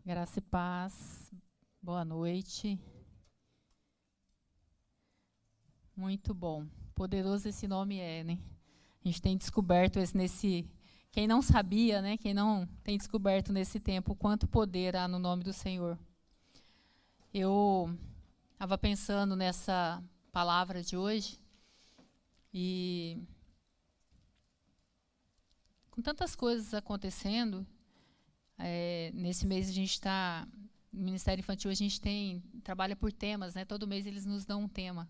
Graça e paz, boa noite. Muito bom, poderoso esse nome é, né? A gente tem descoberto quem não sabia, né? Quem não tem descoberto nesse tempo, quanto poder há no nome do Senhor. Eu estava pensando nessa palavra de hoje e com tantas coisas acontecendo, nesse mês a gente está, no Ministério Infantil a gente trabalha por temas, né? Todo mês eles nos dão um tema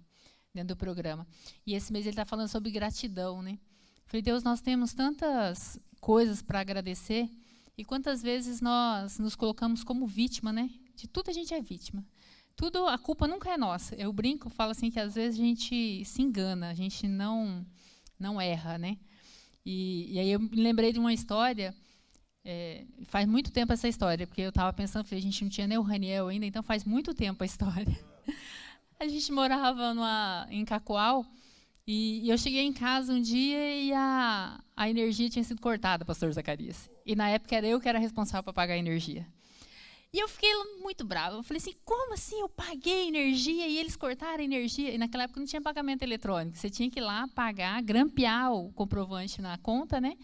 dentro do programa. E esse mês ele está falando sobre gratidão, né? Falei, Deus, nós temos tantas coisas para agradecer e quantas vezes nós nos colocamos como vítima, né? De tudo a gente é vítima. Tudo, a culpa nunca é nossa. Eu brinco, falo assim que às vezes a gente se engana, a gente não erra, né? E aí eu me lembrei de uma história. Faz muito tempo essa história, porque eu estava pensando, falei, a gente não tinha nem o Raniel ainda, então faz muito tempo a história. A gente morava em Cacoal, e eu cheguei em casa um dia e a energia tinha sido cortada, pastor Zacarias. E na época era eu que era responsável para pagar a energia. E eu fiquei muito brava. Eu falei assim, como assim eu paguei energia e eles cortaram a energia? E naquela época não tinha pagamento eletrônico. Você tinha que ir lá pagar, grampear o comprovante na conta, né?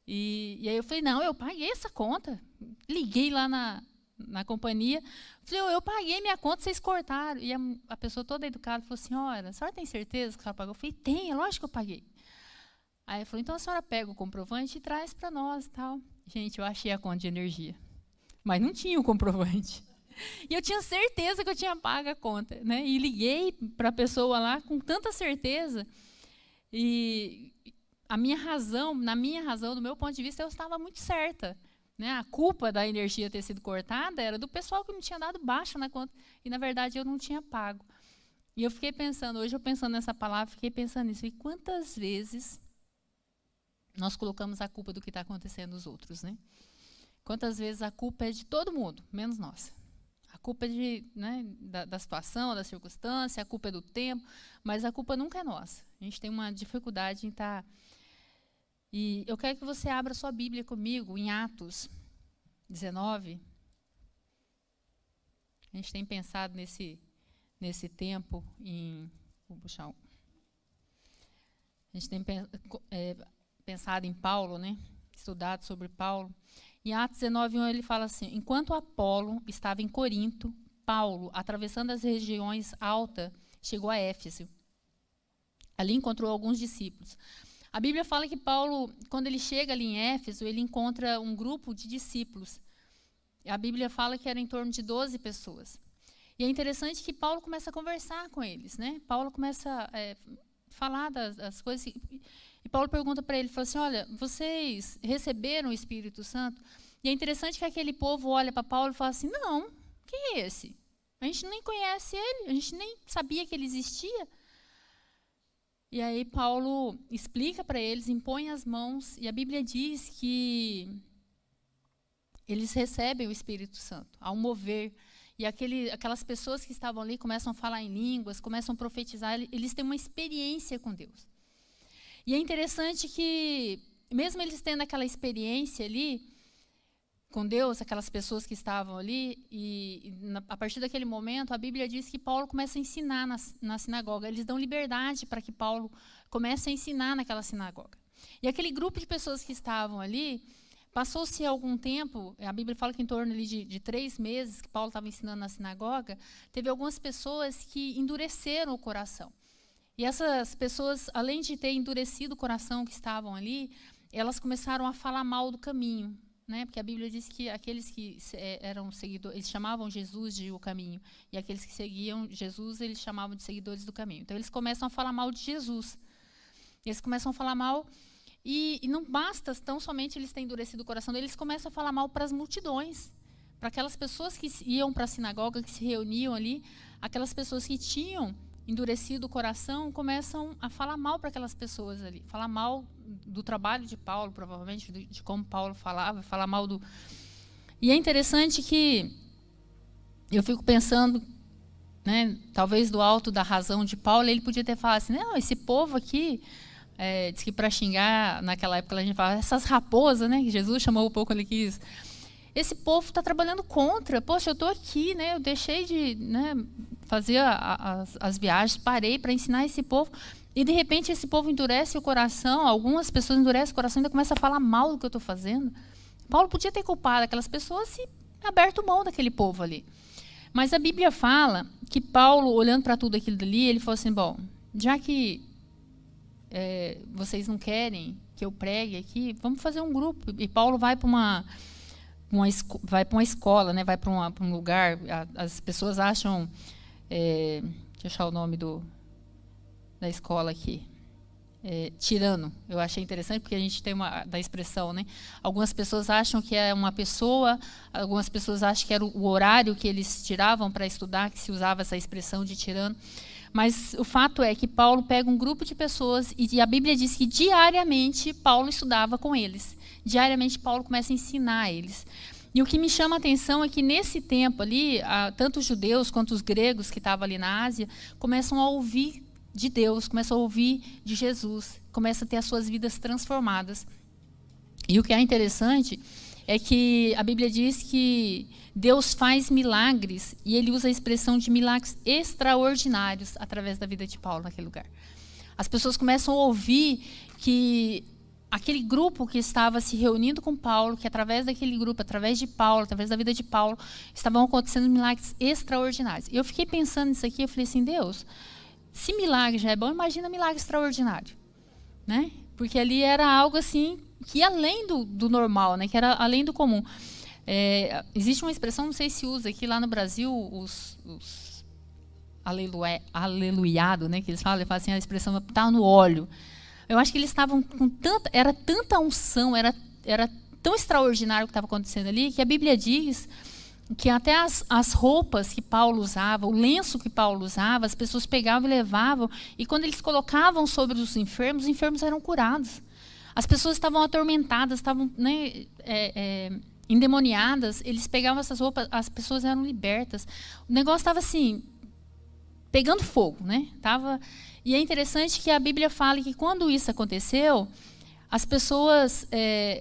E aí eu falei, não, eu paguei essa conta. Liguei lá na companhia. Falei, eu paguei minha conta, vocês cortaram. E a pessoa toda educada falou, senhora, a senhora tem certeza que a senhora pagou? Eu falei, tem, é lógico que eu paguei. Aí ele falou, então a senhora pega o comprovante e traz para nós e tal. Gente, eu achei a conta de energia. Mas não tinha o comprovante. E eu tinha certeza que eu tinha pago a conta, né? E liguei para a pessoa lá com tanta certeza. E na minha razão, do meu ponto de vista, eu estava muito certa. Né? A culpa da energia ter sido cortada era do pessoal que não tinha dado baixa na conta. E, na verdade, eu não tinha pago. E eu fiquei pensando, hoje eu pensando nessa palavra, fiquei pensando nisso. E quantas vezes nós colocamos a culpa do que está acontecendo nos outros, né? Quantas vezes a culpa é de todo mundo, menos nossa. A culpa é da situação, da circunstância, a culpa é do tempo, mas a culpa nunca é nossa. A gente tem uma dificuldade em estar... E eu quero que você abra sua Bíblia comigo em Atos 19. A gente tem pensado nesse tempo em... Vou puxar um. A gente tem pensado em Paulo, né? Estudado sobre Paulo. Em Atos 19:1 ele fala assim, enquanto Apolo estava em Corinto, Paulo, atravessando as regiões altas, chegou a Éfeso. Ali encontrou alguns discípulos. A Bíblia fala que Paulo, quando ele chega ali em Éfeso, ele encontra um grupo de discípulos. A Bíblia fala que era em torno de 12 pessoas. E é interessante que Paulo começa a conversar com eles, né? Paulo começa a falar das coisas. E Paulo pergunta para ele, fala assim, olha, vocês receberam o Espírito Santo? E é interessante que aquele povo olha para Paulo e fala assim, não, quem é esse? A gente nem conhece ele, a gente nem sabia que ele existia. E aí Paulo explica para eles, impõe as mãos, e a Bíblia diz que eles recebem o Espírito Santo, ao mover. E aquelas pessoas que estavam ali começam a falar em línguas, começam a profetizar, eles têm uma experiência com Deus. E é interessante que, mesmo eles tendo aquela experiência ali com Deus, aquelas pessoas que estavam ali, a partir daquele momento, a Bíblia diz que Paulo começa a ensinar na sinagoga. Eles dão liberdade para que Paulo comece a ensinar naquela sinagoga. E aquele grupo de pessoas que estavam ali, passou-se algum tempo, a Bíblia fala que em torno ali de 3 meses que Paulo estava ensinando na sinagoga, teve algumas pessoas que endureceram o coração. E essas pessoas, além de ter endurecido o coração que estavam ali, elas começaram a falar mal do caminho, né? Porque a Bíblia diz que aqueles que eram seguidores, eles chamavam Jesus de o caminho, e aqueles que seguiam Jesus, eles chamavam de seguidores do caminho. Então, eles começam a falar mal de Jesus. Eles começam a falar mal, e não basta tão somente eles terem endurecido o coração deles, eles começam a falar mal para as multidões, para aquelas pessoas que iam para a sinagoga, que se reuniam ali, aquelas pessoas que tinham endurecido o coração, começam a falar mal para aquelas pessoas ali, falar mal do trabalho de Paulo, provavelmente, de como Paulo falava, falar mal do... E é interessante que eu fico pensando, né, talvez do alto da razão de Paulo, ele podia ter falado assim, não, esse povo aqui, diz que para xingar, naquela época a gente falava, essas raposas, né, que Jesus chamou um pouco ali que isso. esse povo está trabalhando contra. Poxa, eu estou aqui, né? Eu deixei de, né, fazer as viagens, parei para ensinar esse povo. E, de repente, esse povo endurece o coração, algumas pessoas endurecem o coração e ainda começam a falar mal do que eu estou fazendo. Paulo podia ter culpado aquelas pessoas e aberto mão daquele povo ali. Mas a Bíblia fala que Paulo, olhando para tudo aquilo dali, ele falou assim, bom, já que vocês não querem que eu pregue aqui, vamos fazer um grupo. E Paulo vai para uma escola, né? Vai para um lugar, as pessoas acham, deixa eu achar o nome da escola aqui, tirano. Eu achei interessante porque a gente tem da expressão, né? Algumas pessoas acham que é uma pessoa, algumas pessoas acham que era o horário que eles tiravam para estudar, que se usava essa expressão de tirano. Mas o fato é que Paulo pega um grupo de pessoas e a Bíblia diz que diariamente Paulo estudava com eles. Diariamente Paulo começa a ensinar eles. E o que me chama a atenção é que nesse tempo ali, tanto os judeus quanto os gregos que estavam ali na Ásia começam a ouvir de Deus, começam a ouvir de Jesus, começam a ter as suas vidas transformadas. E o que é interessante é que a Bíblia diz que Deus faz milagres, e ele usa a expressão de milagres extraordinários através da vida de Paulo naquele lugar. As pessoas começam a ouvir que aquele grupo que estava se reunindo com Paulo, que através daquele grupo, através de Paulo, através da vida de Paulo, estavam acontecendo milagres extraordinários. E eu fiquei pensando nisso aqui, eu falei assim, Deus, se milagre já é bom, imagina milagre extraordinário, né? Porque ali era algo assim, que ia além do normal, né? Que era além do comum. Existe uma expressão, não sei se usa aqui lá no Brasil, os aleluiado, né? Que eles falam assim, a expressão está no óleo. Eu acho que eles estavam com tanta unção, era tão extraordinário o que estava acontecendo ali, que a Bíblia diz que até as roupas que Paulo usava, o lenço que Paulo usava, as pessoas pegavam e levavam, e quando eles colocavam sobre os enfermos eram curados. As pessoas estavam atormentadas, estavam, né, endemoniadas, eles pegavam essas roupas, as pessoas eram libertas. O negócio estava assim, pegando fogo, né? E é interessante que a Bíblia fala que quando isso aconteceu, as pessoas,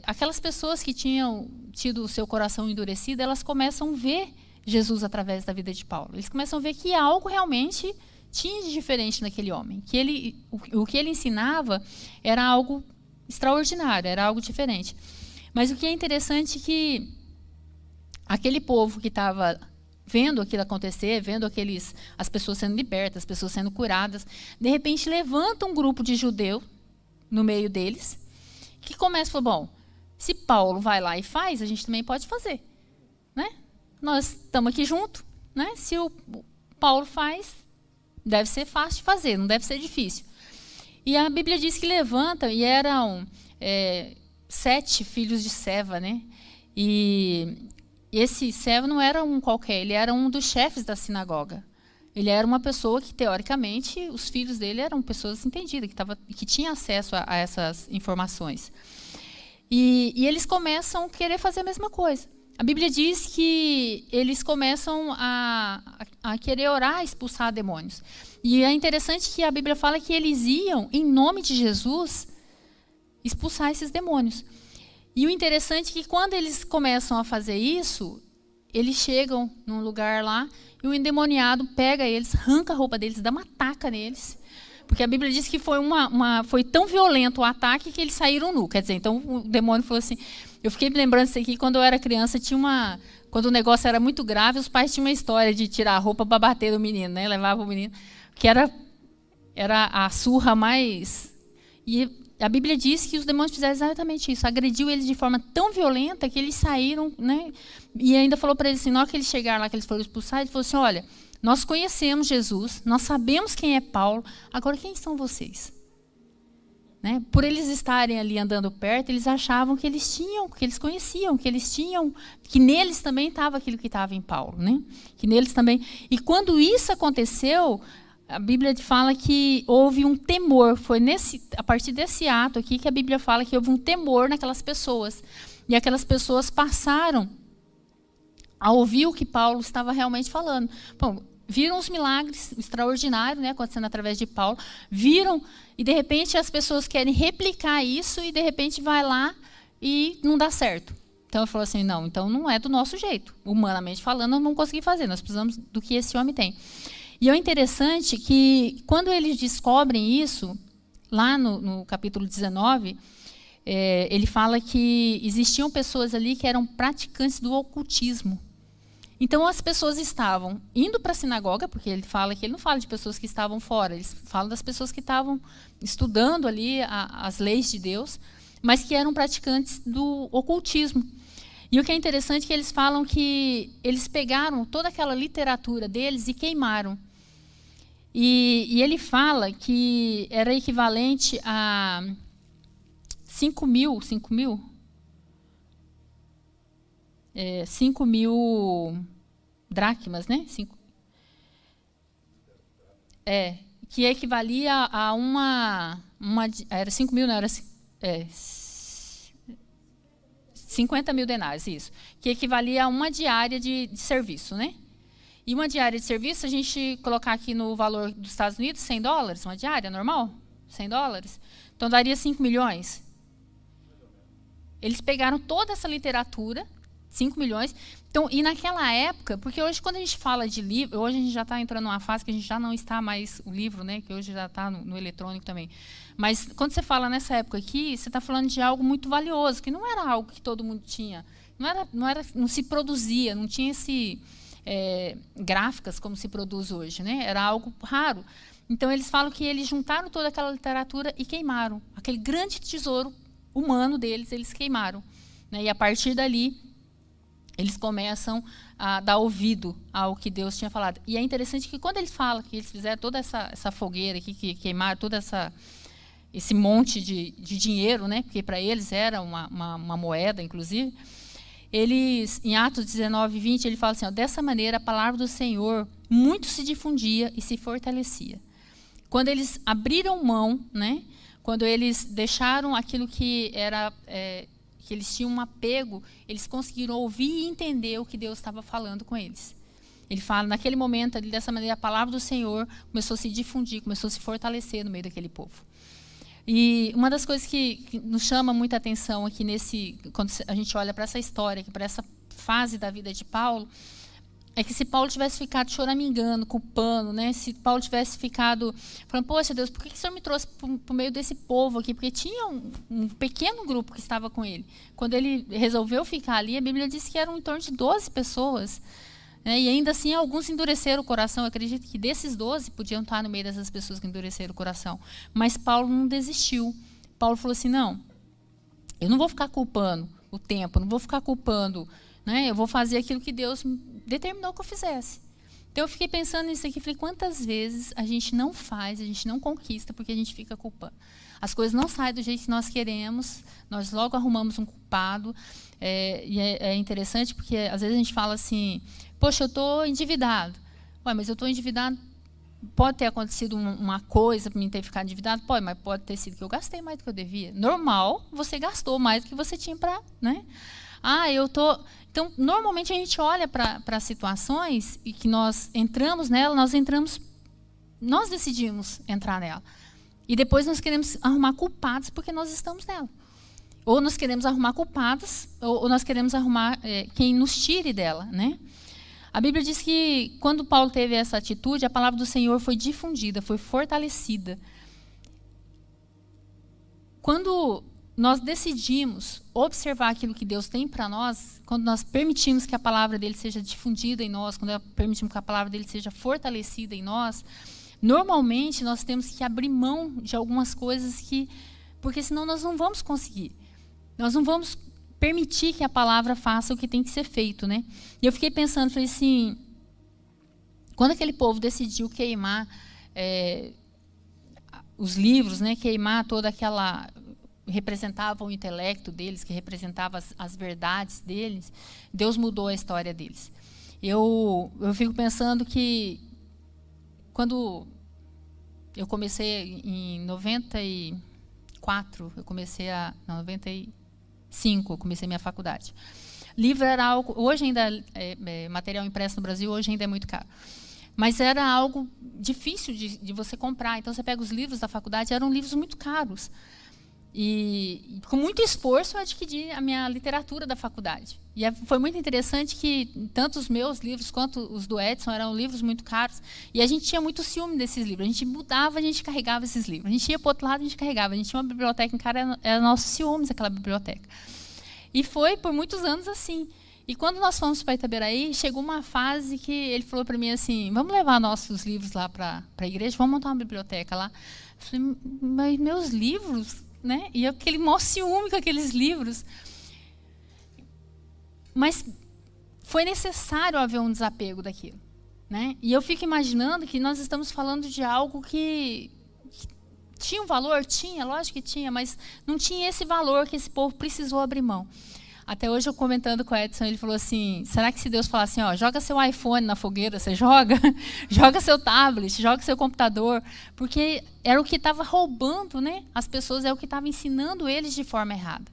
aquelas pessoas que tinham tido o seu coração endurecido, elas começam a ver Jesus através da vida de Paulo. Eles começam a ver que algo realmente tinha de diferente naquele homem, que o que ele ensinava era algo extraordinário, era algo diferente. Mas o que é interessante é que aquele povo que estava vendo aquilo acontecer, vendo as pessoas sendo libertas, as pessoas sendo curadas, de repente levanta um grupo de judeus no meio deles, que começa a falar, bom, se Paulo vai lá e faz, a gente também pode fazer, né? Nós estamos aqui junto, né? Se o Paulo faz, deve ser fácil de fazer, não deve ser difícil. E a Bíblia diz que levanta, e eram 7 filhos de Seva, né? E esse Seva não era um qualquer, ele era um dos chefes da sinagoga. Ele era uma pessoa que, teoricamente, os filhos dele eram pessoas entendidas, que tinham acesso a essas informações. E eles começam a querer fazer a mesma coisa. A Bíblia diz que eles começam a querer orar, expulsar demônios. E é interessante que a Bíblia fala que eles iam, em nome de Jesus, expulsar esses demônios. E o interessante é que quando eles começam a fazer isso, eles chegam num lugar lá e o endemoniado pega eles, arranca a roupa deles, dá uma taca neles. Porque a Bíblia diz que foi tão violento o ataque que eles saíram nu. Quer dizer, então o demônio falou assim... Eu fiquei me lembrando disso aqui, quando eu era criança, quando o negócio era muito grave, os pais tinham uma história de tirar a roupa para bater no menino, né? Levava o menino, que era a surra mais... E a Bíblia diz que os demônios fizeram exatamente isso, agrediu eles de forma tão violenta que eles saíram, né? E ainda falou para eles assim, na hora que eles chegaram lá, que eles foram expulsar, ele falou assim, olha, nós conhecemos Jesus, nós sabemos quem é Paulo, agora quem são vocês? Né? Por eles estarem ali andando perto, eles achavam que eles conheciam, que neles também estava aquilo que estava em Paulo, né? Que neles também. E quando isso aconteceu, a Bíblia fala que houve um temor. Foi a partir desse ato aqui que a Bíblia fala que houve um temor naquelas pessoas. E aquelas pessoas passaram a ouvir o que Paulo estava realmente falando. Bom, viram os milagres extraordinários, né, acontecendo através de Paulo, viram, e de repente as pessoas querem replicar isso, e de repente vai lá e não dá certo. Então ele falou assim, não, então não é do nosso jeito. Humanamente falando, nós não vamos conseguir fazer, nós precisamos do que esse homem tem. E é interessante que, quando eles descobrem isso, lá no capítulo 19, ele fala que existiam pessoas ali que eram praticantes do ocultismo. Então, as pessoas estavam indo para a sinagoga, porque ele não fala de pessoas que estavam fora, ele fala das pessoas que estavam estudando ali as leis de Deus, mas que eram praticantes do ocultismo. E o que é interessante é que eles falam que eles pegaram toda aquela literatura deles e queimaram. E ele fala que era equivalente a 5 mil dracmas, né? Que equivalia a uma era 5 mil, não era 50 mil denários, isso. Que equivalia a uma diária de serviço, né? E uma diária de serviço, se a gente colocar aqui no valor dos Estados Unidos, $100, uma diária normal, $100, então daria 5 milhões. Eles pegaram toda essa literatura, 5 milhões. Então, e naquela época, porque hoje, quando a gente fala de livro, hoje a gente já está entrando numa fase que a gente já não está mais o livro, né, que hoje já está no eletrônico também. Mas quando você fala nessa época aqui, você está falando de algo muito valioso, que não era algo que todo mundo tinha. Não se produzia, não tinha gráficas como se produz hoje, né? Era algo raro. Então, eles falam que eles juntaram toda aquela literatura e queimaram. Aquele grande tesouro humano deles, eles queimaram. Né? E, a partir dali, eles começam a dar ouvido ao que Deus tinha falado. E é interessante que, quando eles falam que eles fizeram toda essa fogueira aqui, que queimaram todo esse monte de dinheiro, né? Porque para eles era uma moeda, inclusive, eles, em Atos 19, 20, ele fala assim, dessa maneira a palavra do Senhor muito se difundia e se fortalecia. Quando eles abriram mão, né, quando eles deixaram aquilo que era, que eles tinham um apego, eles conseguiram ouvir e entender o que Deus estava falando com eles. Ele fala, naquele momento, dessa maneira, a palavra do Senhor começou a se difundir, começou a se fortalecer no meio daquele povo. E uma das coisas que nos chama muita atenção aqui quando a gente olha para essa história, para essa fase da vida de Paulo, é que se Paulo tivesse ficado choramingando, culpando, né? Se Paulo tivesse ficado falando, poxa Deus, por que o Senhor me trouxe para o meio desse povo aqui? Porque tinha um pequeno grupo que estava com ele. Quando ele resolveu ficar ali, a Bíblia diz que eram em torno de 12 pessoas. Né? E ainda assim, alguns endureceram o coração. Eu acredito que desses 12 podiam estar no meio dessas pessoas que endureceram o coração. Mas Paulo não desistiu. Paulo falou assim, não, eu não vou ficar culpando o tempo, não vou ficar culpando, né? Eu vou fazer aquilo que Deus determinou que eu fizesse. Então, eu fiquei pensando nisso aqui, falei, quantas vezes a gente não faz, a gente não conquista porque a gente fica culpando. As coisas não saem do jeito que nós queremos, nós logo arrumamos um culpado. E é interessante porque, às vezes, a gente fala assim, poxa, eu estou endividado. Ué, mas eu estou endividado, pode ter acontecido uma coisa para mim ter ficado endividado? Pode, mas pode ter sido que eu gastei mais do que eu devia. Normal, você gastou mais do que você tinha para... Né? Então, normalmente a gente olha para situações e que nós entramos nela, nós decidimos entrar nela. E depois nós queremos arrumar culpados porque nós estamos nela. Ou nós queremos arrumar culpados, ou nós queremos arrumar quem nos tire dela, né? A Bíblia diz que, quando Paulo teve essa atitude, a palavra do Senhor foi difundida, foi fortalecida. Quando nós decidimos observar aquilo que Deus tem para nós, quando nós permitimos que a palavra dele seja difundida em nós, quando permitimos que a palavra dele seja fortalecida em nós, normalmente nós temos que abrir mão de algumas coisas porque senão nós não vamos conseguir. Nós não vamos permitir que a palavra faça o que tem que ser feito, né? E eu fiquei pensando, falei assim, quando aquele povo decidiu queimar os livros, né, queimar toda aquela... representava o intelecto deles, que representava as verdades deles, Deus mudou a história deles. Eu fico pensando que, quando eu comecei em 94, eu comecei não, 95, eu comecei minha faculdade. Livro era algo, hoje ainda material impresso no Brasil, hoje ainda é muito caro. Mas era algo difícil de você comprar. Então, você pega os livros da faculdade, eram livros muito caros. E com muito esforço eu adquiri a minha literatura da faculdade. E foi muito interessante que tanto os meus livros quanto os do Edson eram livros muito caros. E a gente tinha muito ciúme desses livros. A gente mudava, a gente carregava esses livros. A gente ia para o outro lado, a gente carregava. A gente tinha uma biblioteca em casa, era nossos ciúmes aquela biblioteca. E foi por muitos anos assim. E quando nós fomos para Itaberaí, chegou uma fase que ele falou para mim assim, vamos levar nossos livros lá para a igreja, vamos montar uma biblioteca lá. Eu falei, mas meus livros... Né? E aquele maior ciúme com aqueles livros. Mas foi necessário haver um desapego daquilo. Né? E eu fico imaginando que nós estamos falando de algo que tinha um valor? Tinha, lógico que tinha, mas não tinha esse valor que esse povo precisou abrir mão. Até hoje, eu comentando com o Edson, ele falou assim, será que se Deus falar assim, ó, joga seu iPhone na fogueira, você joga? Joga seu tablet, joga seu computador. Porque era o que estava roubando, né? As pessoas, é o que estava ensinando eles de forma errada.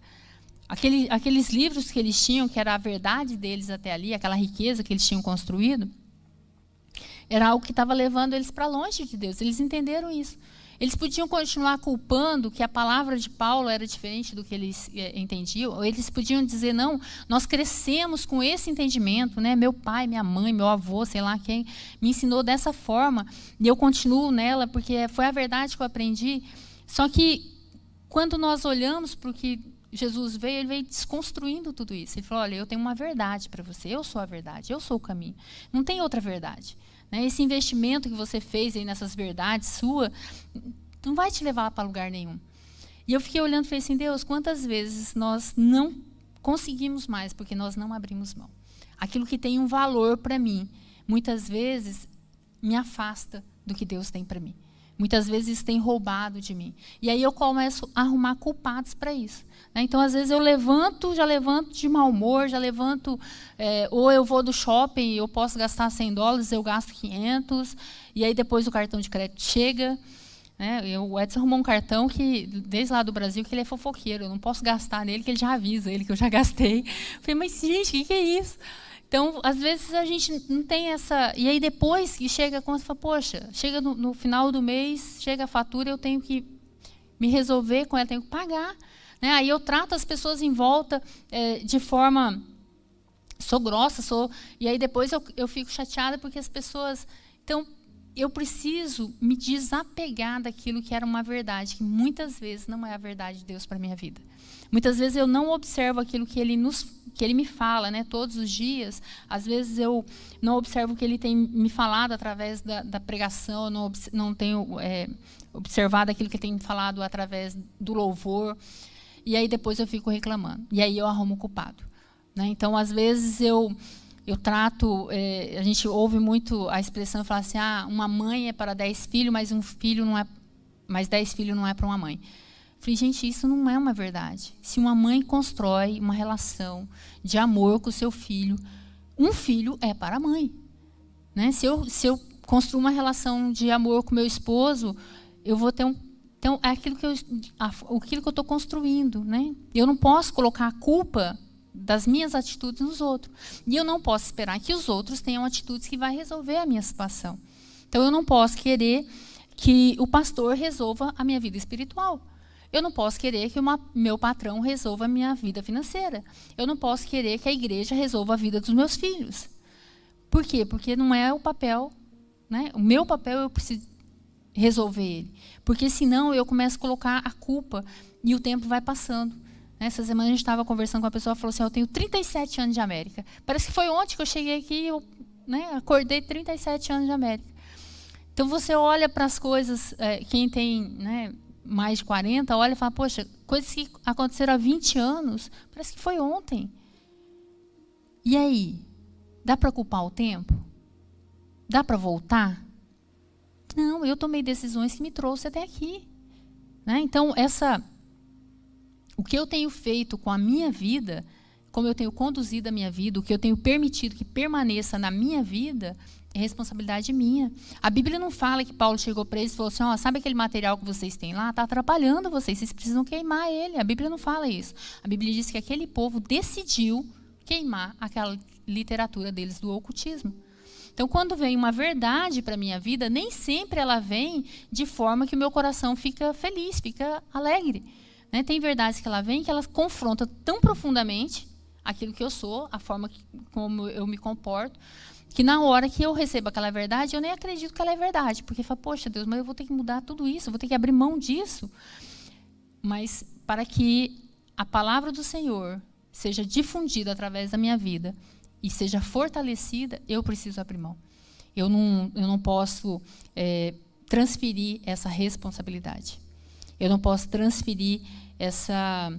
Aqueles livros que eles tinham, que era a verdade deles até ali, aquela riqueza que eles tinham construído, era algo que estava levando eles para longe de Deus. Eles entenderam isso. Eles podiam continuar culpando que a palavra de Paulo era diferente do que eles entendiam, ou eles podiam dizer, não, nós crescemos com esse entendimento, né? Meu pai, minha mãe, meu avô, sei lá quem, me ensinou dessa forma, e eu continuo nela, porque foi a verdade que eu aprendi. Só que, quando nós olhamos para o que Jesus veio, ele veio desconstruindo tudo isso. Ele falou, olha, eu tenho uma verdade para você, eu sou a verdade, eu sou o caminho. Não tem outra verdade. Esse investimento que você fez aí nessas verdades sua, não vai te levar para lugar nenhum. E eu fiquei olhando e falei assim, Deus, quantas vezes nós não conseguimos mais porque nós não abrimos mão? Aquilo que tem um valor para mim, muitas vezes me afasta do que Deus tem para mim. Muitas vezes tem roubado de mim. E aí eu começo a arrumar culpados para isso. Então, às vezes, eu já levanto de mau humor, já levanto, ou eu vou do shopping, eu posso gastar $100, eu gasto 500, e aí depois o cartão de crédito chega. O Edson arrumou um cartão que, desde lá do Brasil, que ele é fofoqueiro, eu não posso gastar nele, que ele já avisa ele que eu já gastei. Eu falei, mas, gente, o que é isso? Então, às vezes, a gente não tem essa... E aí, depois que chega a conta, fala, poxa, chega no final do mês, chega a fatura, eu tenho que me resolver com ela, tenho que pagar. Aí eu trato as pessoas em volta de forma... Sou grossa, e aí depois eu fico chateada porque as pessoas... Então, eu preciso me desapegar daquilo que era uma verdade, que muitas vezes não é a verdade de Deus para a minha vida. Muitas vezes eu não observo aquilo que ele me fala, todos os dias. Às vezes eu não observo o que ele tem me falado através da pregação, eu não tenho observado aquilo que ele tem me falado através do louvor. E aí depois eu fico reclamando. E aí eu arrumo o culpado. Então, às vezes eu trato... a gente ouve muito a expressão, falar assim, uma mãe é para 10 filhos, mas 10 filhos não é para uma mãe. Eu falei, gente, isso não é uma verdade. Se uma mãe constrói uma relação de amor com o seu filho, um filho é para a mãe. Se eu construo uma relação de amor com meu esposo, eu vou ter Então, é aquilo que eu estou construindo. Eu não posso colocar a culpa das minhas atitudes nos outros. E eu não posso esperar que os outros tenham atitudes que vai resolver a minha situação. Então, eu não posso querer que o pastor resolva a minha vida espiritual. Eu não posso querer que meu patrão resolva a minha vida financeira. Eu não posso querer que a igreja resolva a vida dos meus filhos. Por quê? Porque não é o papel. O meu papel, eu preciso resolver ele. Porque senão eu começo a colocar a culpa e o tempo vai passando. Essa semana a gente estava conversando com uma pessoa, falou assim, eu tenho 37 anos de América. Parece que foi ontem que eu cheguei aqui e eu acordei 37 anos de América. Então você olha para as coisas, quem tem mais de 40, olha e fala, poxa, coisas que aconteceram há 20 anos, parece que foi ontem. E aí? Dá para culpar o tempo? Dá para voltar? Não, eu tomei decisões que me trouxe até aqui. Então, o que eu tenho feito com a minha vida, como eu tenho conduzido a minha vida, o que eu tenho permitido que permaneça na minha vida, é responsabilidade minha. A Bíblia não fala que Paulo chegou para eles e falou assim, sabe aquele material que vocês têm lá? Está atrapalhando vocês precisam queimar ele. A Bíblia não fala isso. A Bíblia diz que aquele povo decidiu queimar aquela literatura deles do ocultismo. Então, quando vem uma verdade para a minha vida, nem sempre ela vem de forma que o meu coração fica feliz, fica alegre. Né? Tem verdades que ela vem que elas confrontam tão profundamente aquilo que eu sou, a forma como eu me comporto, que na hora que eu recebo aquela verdade, eu nem acredito que ela é verdade. Porque eu falo, poxa Deus, mas eu vou ter que mudar tudo isso, eu vou ter que abrir mão disso. Mas para que a palavra do Senhor seja difundida através da minha vida e seja fortalecida, eu preciso abrir mão. Eu não posso transferir essa responsabilidade. Eu não posso transferir essa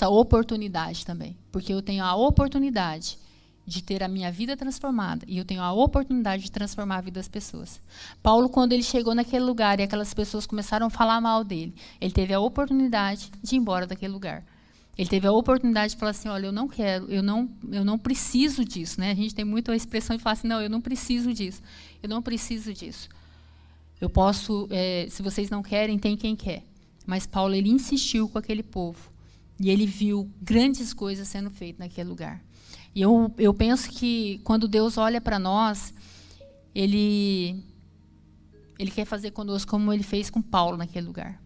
oportunidade também. Porque eu tenho a oportunidade de ter a minha vida transformada e eu tenho a oportunidade de transformar a vida das pessoas. Paulo, quando ele chegou naquele lugar e aquelas pessoas começaram a falar mal dele, ele teve a oportunidade de ir embora daquele lugar. Ele teve a oportunidade de falar assim, olha, eu não quero, eu não preciso disso. Né? A gente tem muito a expressão de falar assim, não, eu não preciso disso. Eu não preciso disso. Eu posso, se vocês não querem, tem quem quer. Mas Paulo, ele insistiu com aquele povo. E ele viu grandes coisas sendo feitas naquele lugar. E eu penso que quando Deus olha para nós, Ele quer fazer conosco como Ele fez com Paulo naquele lugar.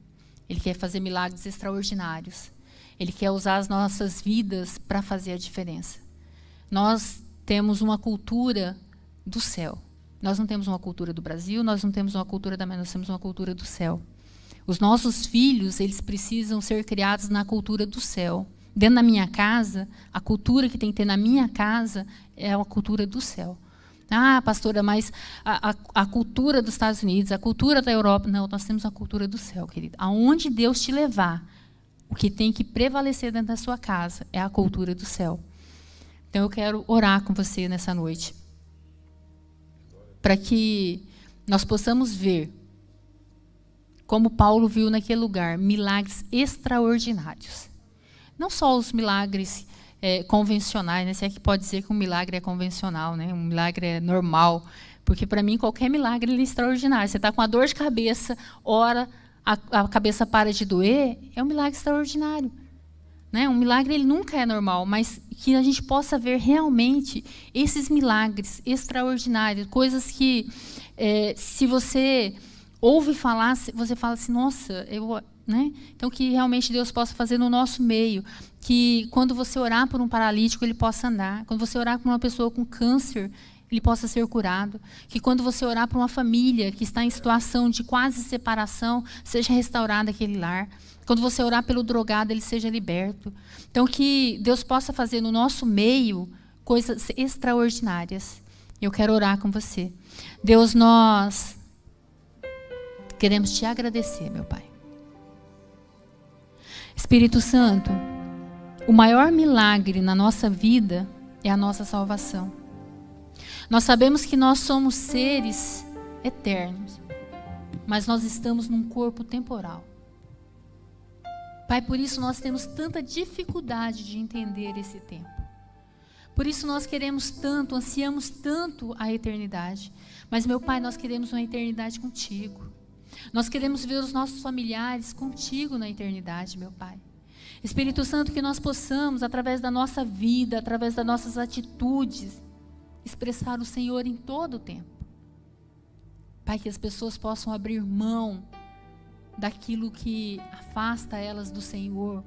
Ele quer fazer milagres extraordinários. Ele quer usar as nossas vidas para fazer a diferença. Nós temos uma cultura do céu. Nós não temos uma cultura do Brasil, nós não temos uma cultura da América, nós temos uma cultura do céu. Os nossos filhos, eles precisam ser criados na cultura do céu. Dentro da minha casa, a cultura que tem que ter na minha casa é a cultura do céu. Ah, pastora, mas a cultura dos Estados Unidos, a cultura da Europa... Não, nós temos a cultura do céu, querida. Aonde Deus te levar, o que tem que prevalecer dentro da sua casa é a cultura do céu. Então, eu quero orar com você nessa noite, para que nós possamos ver, como Paulo viu naquele lugar, milagres extraordinários. Não só os milagres convencionais, né? Se é que pode dizer que um milagre é convencional, né? Um milagre é normal, porque para mim qualquer milagre é extraordinário. Você está com uma dor de cabeça, ora a cabeça para de doer, é um milagre extraordinário. Né? Um milagre ele nunca é normal, mas que a gente possa ver realmente esses milagres extraordinários, coisas que se você ouve falar, você fala assim, nossa, né? Então, que realmente Deus possa fazer no nosso meio, que quando você orar por um paralítico, ele possa andar, quando você orar por uma pessoa com câncer, ele possa ser curado, que quando você orar por uma família que está em situação de quase separação, seja restaurado aquele lar, quando você orar pelo drogado, ele seja liberto. Então, que Deus possa fazer no nosso meio coisas extraordinárias. Eu quero orar com você. Deus, nós queremos te agradecer, meu Pai. Espírito Santo, o maior milagre na nossa vida é a nossa salvação. Nós sabemos que nós somos seres eternos, mas nós estamos num corpo temporal. Pai, por isso nós temos tanta dificuldade de entender esse tempo. Por isso nós queremos tanto, ansiamos tanto a eternidade. Mas, meu Pai, nós queremos uma eternidade contigo. Nós queremos ver os nossos familiares contigo na eternidade, meu Pai. Espírito Santo, que nós possamos, através da nossa vida, através das nossas atitudes, expressar o Senhor em todo o tempo. Pai, que as pessoas possam abrir mão daquilo que afasta elas do Senhor,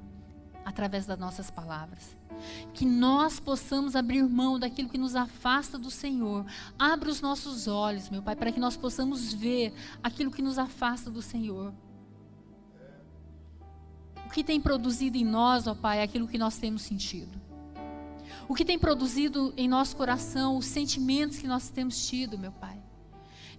através das nossas palavras. Que nós possamos abrir mão daquilo que nos afasta do Senhor. Abra os nossos olhos, meu Pai, para que nós possamos ver aquilo que nos afasta do Senhor. O que tem produzido em nós, ó Pai, é aquilo que nós temos sentido. O que tem produzido em nosso coração, os sentimentos que nós temos tido, meu Pai.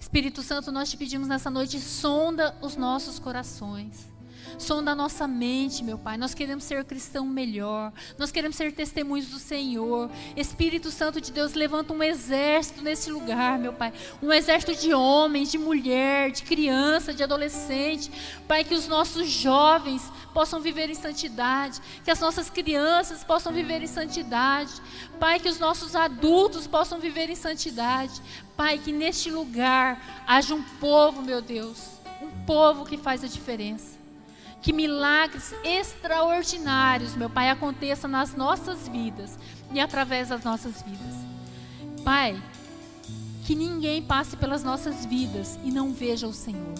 Espírito Santo, nós te pedimos nessa noite, sonda os nossos corações. Sonda a nossa mente, meu Pai. Nós queremos ser cristão melhor. Nós queremos ser testemunhos do Senhor. Espírito Santo de Deus, levanta um exército nesse lugar, meu Pai. Um exército de homens, de mulher, de criança, de adolescente. Pai, que os nossos jovens possam viver em santidade. Que as nossas crianças possam viver em santidade. Pai, que os nossos adultos possam viver em santidade. Pai, que neste lugar haja um povo, meu Deus. Um povo que faz a diferença. Que milagres extraordinários, meu Pai, aconteçam nas nossas vidas e através das nossas vidas. Pai, que ninguém passe pelas nossas vidas e não veja o Senhor.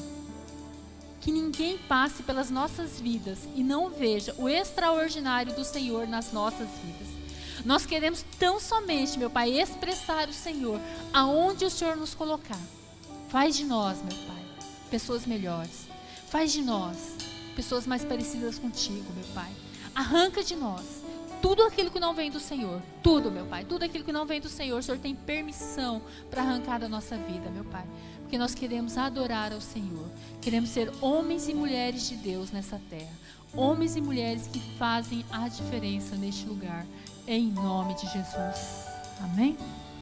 Que ninguém passe pelas nossas vidas e não veja o extraordinário do Senhor nas nossas vidas. Nós queremos tão somente, meu Pai, expressar o Senhor aonde o Senhor nos colocar. Faz de nós, meu Pai, pessoas melhores. Faz de nós pessoas mais parecidas contigo, meu Pai. Arranca de nós tudo aquilo que não vem do Senhor. Tudo, meu Pai, tudo aquilo que não vem do Senhor, o Senhor tem permissão para arrancar da nossa vida, meu Pai. Porque nós queremos adorar ao Senhor. Queremos ser homens e mulheres de Deus nessa terra. Homens e mulheres que fazem a diferença neste lugar. Em nome de Jesus. Amém?